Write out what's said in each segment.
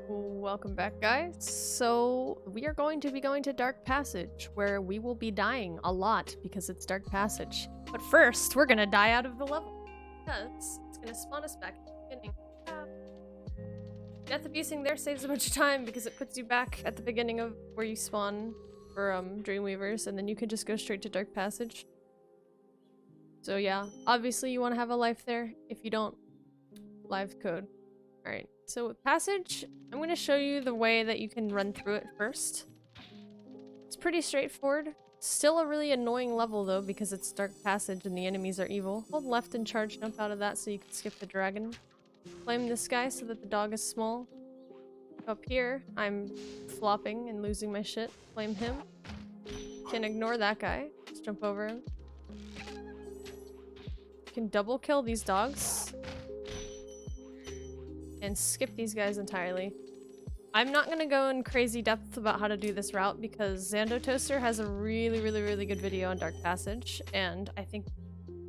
Welcome back, guys. So we are going to be going to Dark Passage, where we will be dying a lot because it's Dark Passage. But first, we're gonna die out of the level because it's gonna spawn us back at the beginning. Death abusing there saves a bunch of time because it puts you back at the beginning of where you spawn for Dreamweavers, and then you can just go straight to Dark Passage. So yeah, obviously you want to have a life there. If you don't, live code. Alright, so with Passage, I'm going to show you the way that you can run through it first. It's pretty straightforward. Still a really annoying level though, because it's Dark Passage and the enemies are evil. Hold left and charge jump out of that so you can skip the dragon. Flame this guy so that the dog is small. Up here, I'm flopping and losing my shit. Flame him. Can ignore that guy. Just jump over him. You can double kill these dogs. And skip these guys entirely. I'm not gonna go in crazy depth about how to do this route because Zando Toaster has a really good video on Dark Passage, and I think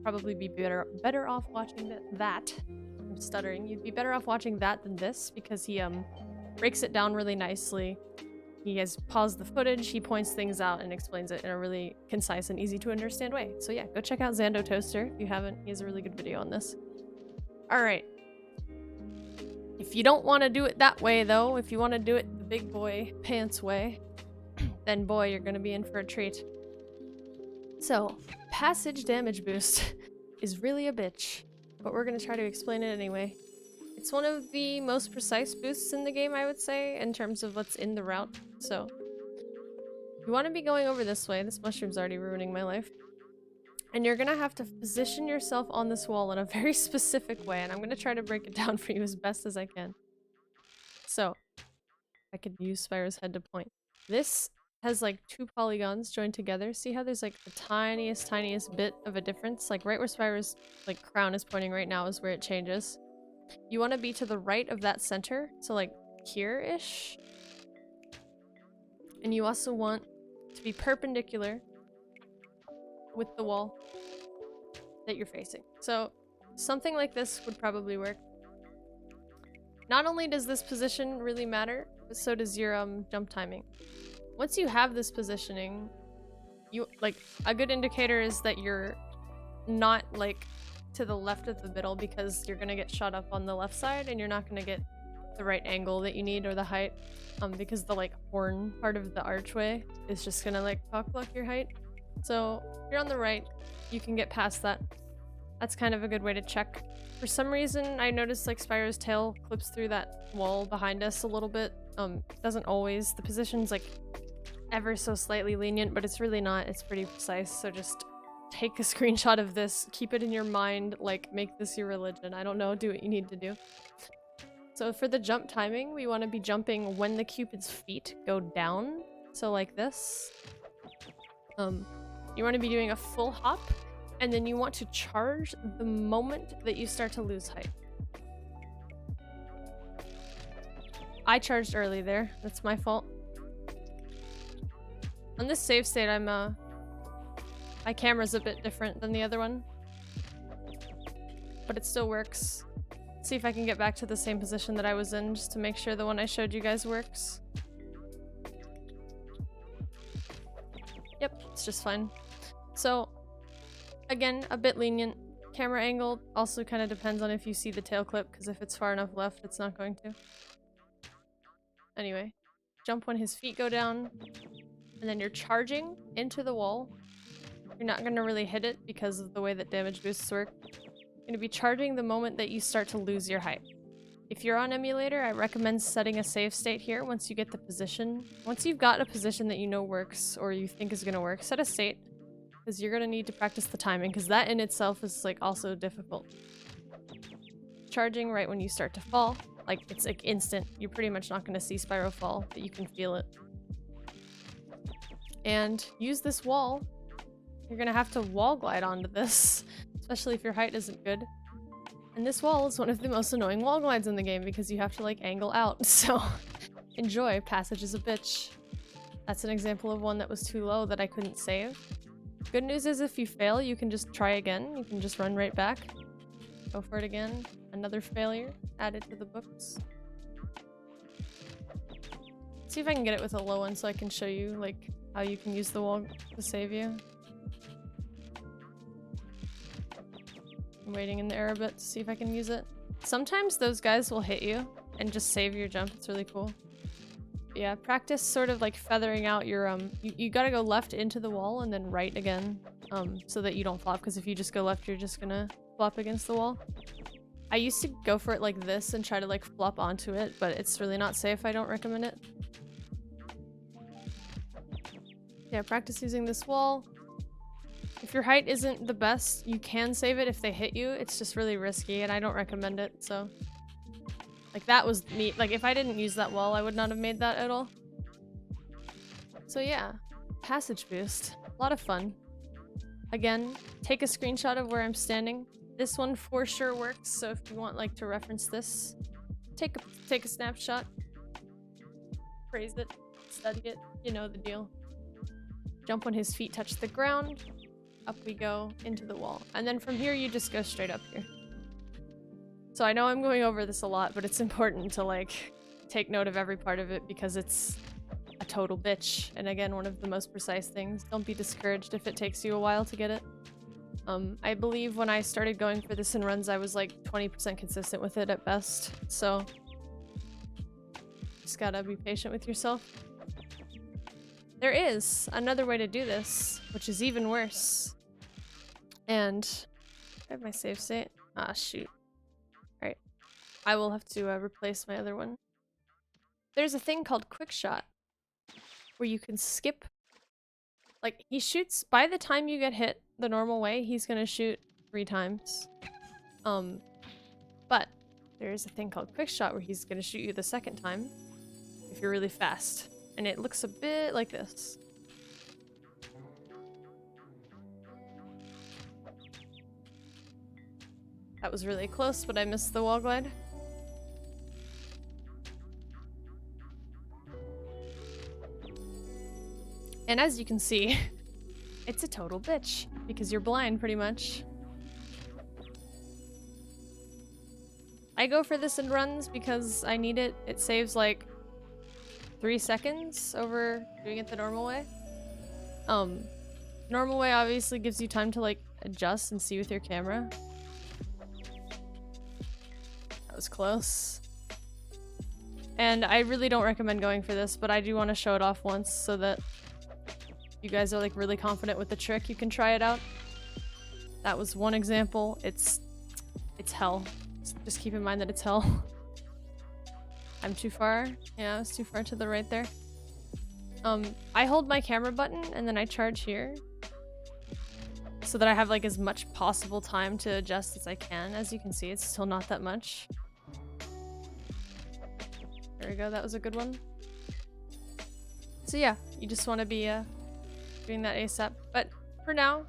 probably be better off watching that. I'm stuttering. You'd be better off watching that than this because he breaks it down really nicely. He has paused the footage, he points things out and explains it in a really concise and easy to understand way. So yeah, go check out Zando Toaster if you haven't. He has a really good video on this. Alright. If you don't want to do it that way though, if you want to do it the big boy pants way, then boy, you're going to be in for a treat. So, Passage damage boost is really a bitch, but we're going to try to explain it anyway. It's one of the most precise boosts in the game, I would say, in terms of what's in the route. So, you want to be going over this way. This mushroom's already ruining my life. And you're gonna have to position yourself on this wall in a very specific way, and I'm gonna try to break it down for you as best as I can. So, I could use Spyro's head to point. This has like two polygons joined together. See how there's like the tiniest bit of a difference? Like right where Spyro's like crown is pointing right now is where it changes. You want to be to the right of that center, so like here-ish. And you also want to be perpendicular with the wall that you're facing. So something like this would probably work. Not only does this position really matter, but so does your jump timing. Once you have this positioning, you like a good indicator is that you're not like to the left of the middle because you're gonna get shot up on the left side and you're not gonna get the right angle that you need or the height because the like horn part of the archway is just gonna like cock-block your height. So if you're on the right, you can get past that. That's kind of a good way to check. For some reason, I noticed like Spyro's tail clips through that wall behind us a little bit. Doesn't always. The position's like ever so slightly lenient, but it's really not. It's pretty precise. So just take a screenshot of this, keep it in your mind, like make this your religion. I don't know, do what you need to do. So for the jump timing, we want to be jumping when the Cupid's feet go down. So like this. You want to be doing a full hop, and then you want to charge the moment that you start to lose height. I charged early there. That's my fault. On this save state, my camera's a bit different than the other one. But it still works. Let's see if I can get back to the same position that I was in, just to make sure the one I showed you guys works. Yep, it's just fine. So, again, a bit lenient. Camera angle also kind of depends on if you see the tail clip, because if it's far enough left, it's not going to. Anyway, jump when his feet go down, and then you're charging into the wall. You're not going to really hit it because of the way that damage boosts work. You're going to be charging the moment that you start to lose your height. If you're on emulator, I recommend setting a save state here once you get the position. Once you've got a position that you know works or you think is going to work, set a state because you're going to need to practice the timing because that in itself is like also difficult. Charging right when you start to fall, like it's like instant. You're pretty much not going to see Spyro fall, but you can feel it. And use this wall. You're going to have to wall glide onto this, especially if your height isn't good. And this wall is one of the most annoying wall glides in the game because you have to like angle out, so enjoy. Passage is a bitch. That's an example of one that was too low that I couldn't save. Good news is if you fail, you can just try again. You can just run right back. Go for it again. Another failure. Add it to the books. See if I can get it with a low one so I can show you like how you can use the wall to save you. I'm waiting in the air a bit to see if I can use it. Sometimes those guys will hit you and just save your jump. It's really cool. But yeah, practice sort of like feathering out your you gotta go left into the wall and then right again, so that you don't flop, because if you just go left you're just gonna flop against the wall. I used to go for it like this and try to like flop onto it, but it's really not safe. I don't recommend it. Yeah, practice using this wall. If your height isn't the best, you can save it if they hit you. It's just really risky and I don't recommend it, so. Like that was me. Like if I didn't use that wall, I would not have made that at all. So yeah, passage boost. A lot of fun. Again, take a screenshot of where I'm standing. This one for sure works, so if you want like to reference this, take a snapshot. Praise it, study it, you know the deal. Jump when his feet touch the ground. Up we go into the wall. And then from here you just go straight up here. So I know I'm going over this a lot, but it's important to like take note of every part of it because it's a total bitch. And again, one of the most precise things. Don't be discouraged if it takes you a while to get it. I believe when I started going for this in runs, I was like 20% consistent with it at best. So just gotta be patient with yourself. There is another way to do this, which is even worse. And I have my save state. Ah, shoot. Alright. I will have to replace my other one. There's a thing called quick shot where you can skip. Like, he shoots, by the time you get hit the normal way, he's gonna shoot 3 times. But there is a thing called quick shot where he's gonna shoot you the second time if you're really fast. And it looks a bit like this. That was really close, but I missed the wall glide. And as you can see, it's a total bitch, because you're blind pretty much. I go for this in runs because I need it. It saves like 3 seconds over doing it the normal way. Normal way obviously gives you time to like adjust and see with your camera. That was close. And I really don't recommend going for this, but I do want to show it off once so that you guys are like really confident with the trick. You can try it out. That was one example. It's hell. Just keep in mind that it's hell. I'm too far. Yeah, I was too far to the right there. I hold my camera button and then I charge here so that I have like as much possible time to adjust as I can. As you can see, it's still not that much. There we go. That was a good one. So yeah, you just want to be doing that ASAP. But for now,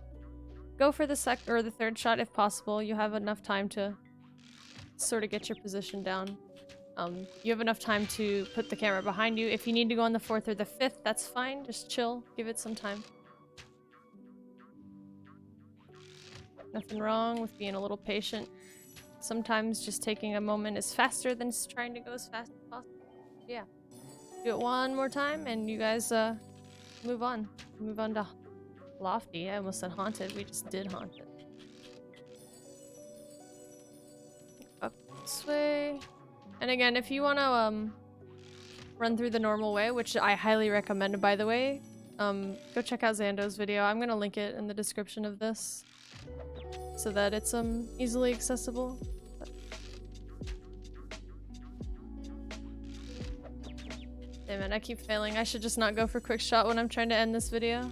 go for the the third shot if possible. You have enough time to sort of get your position down. You have enough time to put the camera behind you. If you need to go on the 4th or the 5th, that's fine. Just chill. Give it some time. Nothing wrong with being a little patient. Sometimes just taking a moment is faster than trying to go as fast as possible. Yeah. Do it one more time and you guys move on. Move on to Lofty. I almost said haunted. We just did haunted. Up this way. And again, if you want to run through the normal way, which I highly recommend by the way, go check out Xando's video. I'm going to link it in the description of this so that it's easily accessible. Damn it, I keep failing. I should just not go for quick shot when I'm trying to end this video.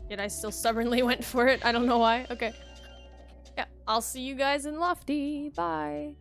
Yet I still stubbornly went for it. I don't know why. Okay. Yeah, I'll see you guys in Lofty. Bye.